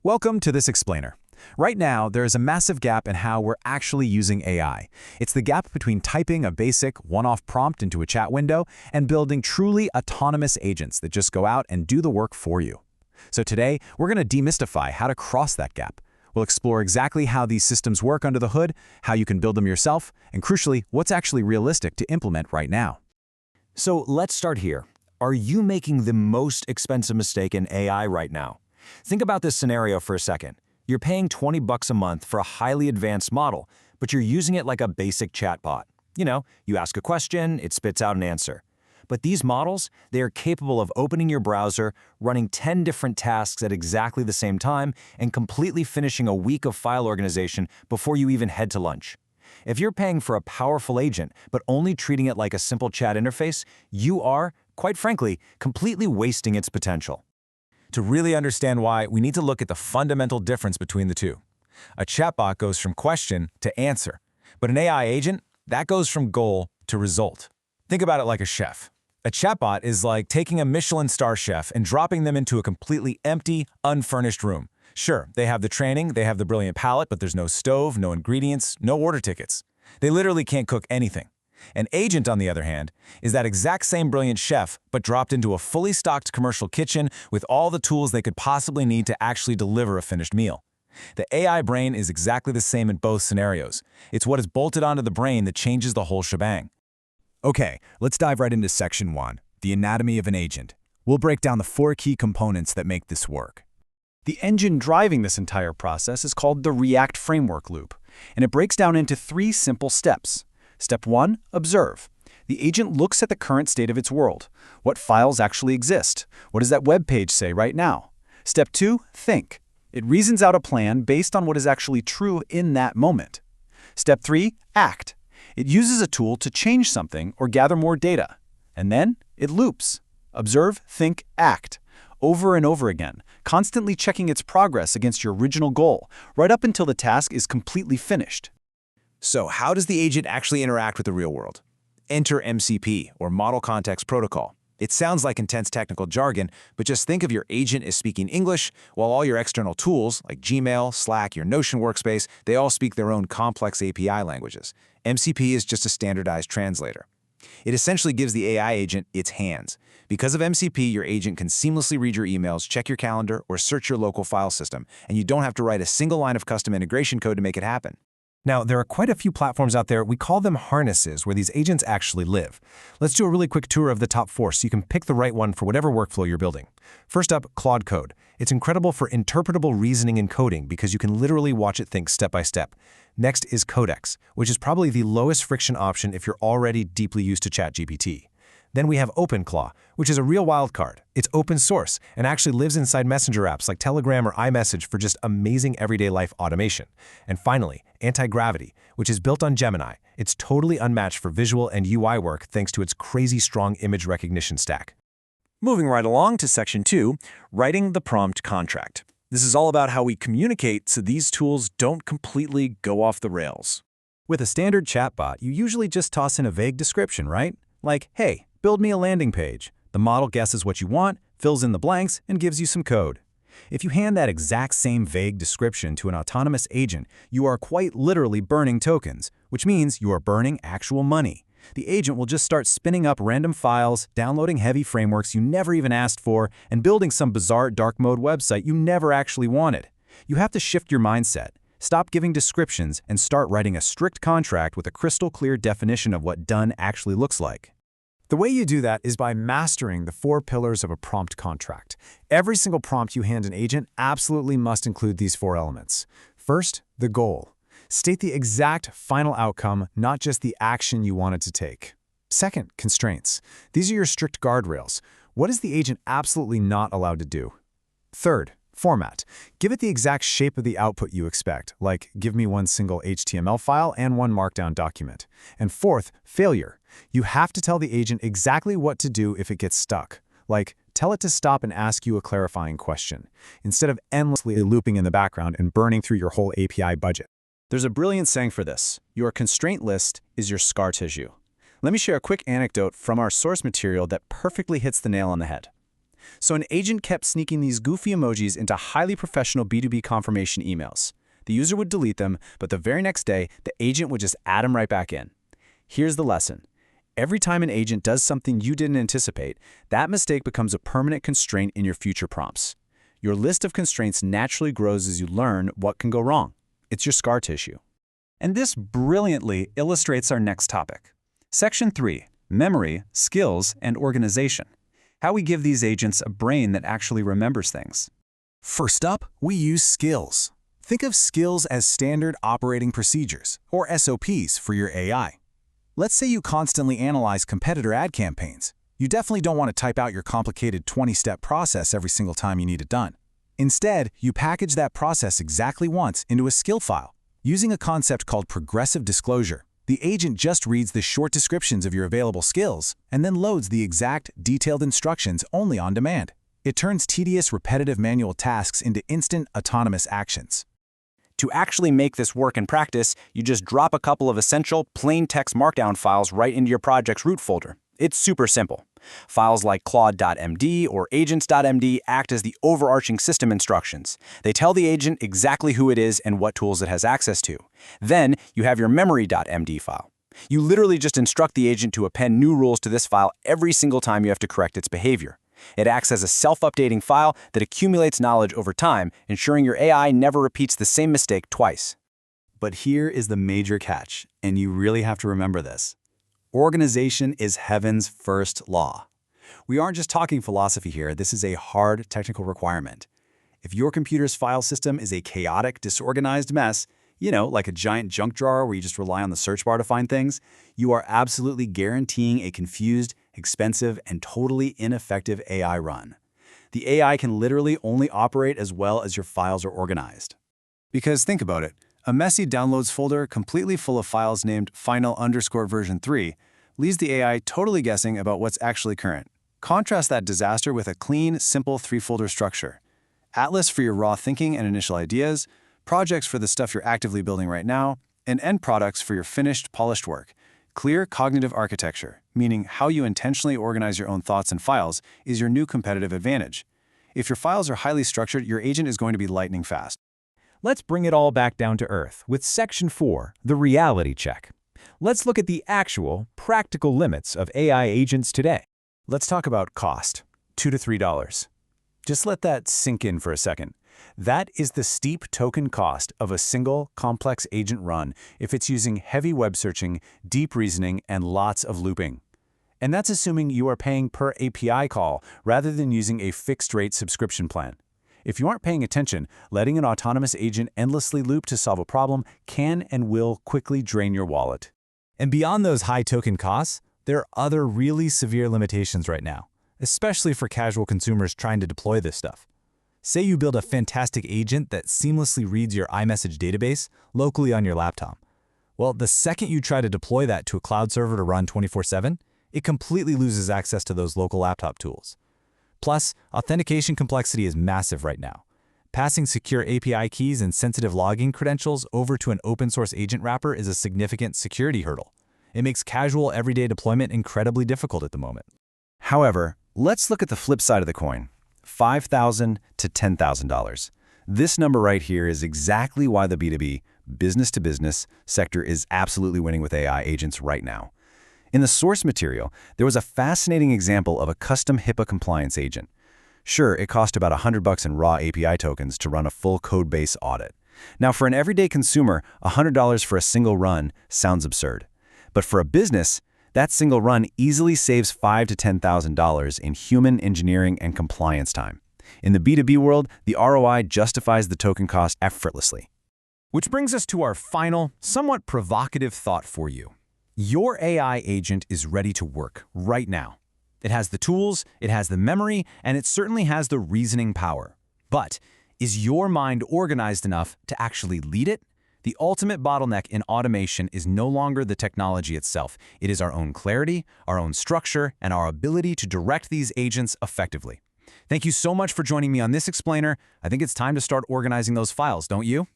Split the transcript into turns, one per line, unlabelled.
Welcome to this explainer. Right now, there is a massive gap in how we're actually using AI. It's the gap between typing a basic, one-off prompt into a chat window and building truly autonomous agents that just go out and do the work for you. So today, we're going to demystify how to cross that gap. We'll explore exactly how these systems work under the hood, how you can build them yourself, and crucially, what's actually realistic to implement right now.
So let's start here. Are you making the most expensive mistake in AI right now? Think about this scenario for a second. You're paying $20 a month for a highly advanced model, but you're using it like a basic chatbot. You ask a question, it spits out an answer. But these models, they are capable of opening your browser, running 10 different tasks at exactly the same time, and completely finishing a week of file organization before you even head to lunch. If you're paying for a powerful agent, but only treating it like a simple chat interface, you are, quite frankly, completely wasting its potential.
To really understand why, we need to look at the fundamental difference between the two. A chatbot goes from question to answer, but an AI agent, that goes from goal to result. Think about it like a chef. A chatbot is like taking a Michelin star chef and dropping them into a completely empty, unfurnished room. Sure, they have the training, they have the brilliant palate, but there's no stove, no ingredients, no order tickets. They literally can't cook anything. An agent, on the other hand, is that exact same brilliant chef, but dropped into a fully stocked commercial kitchen with all the tools they could possibly need to actually deliver a finished meal. The AI brain is exactly the same in both scenarios. It's what is bolted onto the brain that changes the whole shebang.
Okay, let's dive right into Section 1, the anatomy of an agent. We'll break down the 4 key components that make this work. The engine driving this entire process is called the React Framework Loop, and it breaks down into 3 simple steps. Step 1, observe. The agent looks at the current state of its world. What files actually exist? What does that web page say right now? Step 2, think. It reasons out a plan based on what is actually true in that moment. Step 3, act. It uses a tool to change something or gather more data. And then it loops. Observe, think, act. Over and over again, constantly checking its progress against your original goal, right up until the task is completely finished.
So how does the agent actually interact with the real world? Enter MCP, or Model Context Protocol. It sounds like intense technical jargon, but just think of your agent as speaking English, while all your external tools, like Gmail, Slack, your Notion workspace, they all speak their own complex API languages. MCP is just a standardized translator. It essentially gives the AI agent its hands. Because of MCP, your agent can seamlessly read your emails, check your calendar, or search your local file system, and you don't have to write a single line of custom integration code to make it happen.
Now, there are quite a few platforms out there. We call them harnesses, where these agents actually live. Let's do a really quick tour of the top 4 so you can pick the right one for whatever workflow you're building. First up, Claude Code. It's incredible for interpretable reasoning and coding because you can literally watch it think step by step. Next is Codex, which is probably the lowest friction option if you're already deeply used to ChatGPT. Then we have OpenClaw, which is a real wildcard. It's open source and actually lives inside messenger apps like Telegram or iMessage for just amazing everyday life automation. And finally, Anti-Gravity, which is built on Gemini. It's totally unmatched for visual and UI work thanks to its crazy strong image recognition stack.
Moving right along to Section 2, writing the prompt contract. This is all about how we communicate so these tools don't completely go off the rails.
With a standard chatbot, you usually just toss in a vague description, right? Like, hey, build me a landing page. The model guesses what you want, fills in the blanks, and gives you some code. If you hand that exact same vague description to an autonomous agent, you are quite literally burning tokens, which means you are burning actual money. The agent will just start spinning up random files, downloading heavy frameworks you never even asked for, and building some bizarre dark mode website you never actually wanted. You have to shift your mindset. Stop giving descriptions and start writing a strict contract with a crystal clear definition of what done actually looks like.
The way you do that is by mastering the 4 pillars of a prompt contract. Every single prompt you hand an agent absolutely must include these 4 elements. First, the goal. State the exact final outcome, not just the action you want it to take. Second, constraints. These are your strict guardrails. What is the agent absolutely not allowed to do? Third, format. Give it the exact shape of the output you expect, like give me one single HTML file and one markdown document. And fourth, failure. You have to tell the agent exactly what to do if it gets stuck. Like, tell it to stop and ask you a clarifying question, instead of endlessly looping in the background and burning through your whole API budget.
There's a brilliant saying for this. Your constraint list is your scar tissue. Let me share a quick anecdote from our source material that perfectly hits the nail on the head.
So an agent kept sneaking these goofy emojis into highly professional B2B confirmation emails. The user would delete them, but the very next day, the agent would just add them right back in. Here's the lesson. Every time an agent does something you didn't anticipate, that mistake becomes a permanent constraint in your future prompts. Your list of constraints naturally grows as you learn what can go wrong. It's your scar tissue.
And this brilliantly illustrates our next topic. Section 3, Memory, Skills, and Organization. How we give these agents a brain that actually remembers things.
First up, we use skills. Think of skills as standard operating procedures, or SOPs, for your AI. Let's say you constantly analyze competitor ad campaigns. You definitely don't want to type out your complicated 20-step process every single time you need it done. Instead, you package that process exactly once into a skill file. Using a concept called progressive disclosure, the agent just reads the short descriptions of your available skills and then loads the exact, detailed instructions only on demand. It turns tedious, repetitive manual tasks into instant, autonomous actions.
To actually make this work in practice, you just drop a couple of essential, plain text markdown files right into your project's root folder. It's super simple. Files like Claude.md or Agents.md act as the overarching system instructions. They tell the agent exactly who it is and what tools it has access to. Then, you have your Memory.md file. You literally just instruct the agent to append new rules to this file every single time you have to correct its behavior. It acts as a self-updating file that accumulates knowledge over time, ensuring your AI never repeats the same mistake twice.
But here is the major catch, and you really have to remember this. Organization is heaven's first law. We aren't just talking philosophy here, this is a hard technical requirement. If your computer's file system is a chaotic, disorganized mess, like a giant junk drawer where you just rely on the search bar to find things, you are absolutely guaranteeing a confused, expensive, and totally ineffective AI run. The AI can literally only operate as well as your files are organized. Because think about it, a messy downloads folder completely full of files named final_version3 leaves the AI totally guessing about what's actually current. Contrast that disaster with a clean, simple 3-folder structure. Atlas for your raw thinking and initial ideas, projects for the stuff you're actively building right now, and end products for your finished, polished work. Clear cognitive architecture, meaning how you intentionally organize your own thoughts and files, is your new competitive advantage. If your files are highly structured, your agent is going to be lightning fast.
Let's bring it all back down to earth with Section 4, the reality check. Let's look at the actual, practical limits of AI agents today.
Let's talk about cost, $2 to $3. Just let that sink in for a second. That is the steep token cost of a single, complex agent run if it's using heavy web searching, deep reasoning, and lots of looping. And that's assuming you are paying per API call rather than using a fixed-rate subscription plan. If you aren't paying attention, letting an autonomous agent endlessly loop to solve a problem can and will quickly drain your wallet.
And beyond those high token costs, there are other really severe limitations right now, especially for casual consumers trying to deploy this stuff. Say you build a fantastic agent that seamlessly reads your iMessage database locally on your laptop. Well, the second you try to deploy that to a cloud server to run 24/7, it completely loses access to those local laptop tools. Plus, authentication complexity is massive right now. Passing secure API keys and sensitive login credentials over to an open-source agent wrapper is a significant security hurdle. It makes casual, everyday deployment incredibly difficult at the moment.
However, let's look at the flip side of the coin. $5,000 to $10,000. This number right here is exactly why the B2B, business-to-business, sector is absolutely winning with AI agents right now. In the source material, there was a fascinating example of a custom HIPAA compliance agent. Sure, it cost about $100 in raw API tokens to run a full code-base audit. Now, for an everyday consumer, $100 for a single run sounds absurd. But for a business, that single run easily saves $5,000 to $10,000 in human engineering and compliance time. In the B2B world, the ROI justifies the token cost effortlessly.
Which brings us to our final, somewhat provocative thought for you. Your AI agent is ready to work right now. It has the tools, it has the memory, and it certainly has the reasoning power. But is your mind organized enough to actually lead it? The ultimate bottleneck in automation is no longer the technology itself. It is our own clarity, our own structure, and our ability to direct these agents effectively. Thank you so much for joining me on this explainer. I think it's time to start organizing those files, don't you?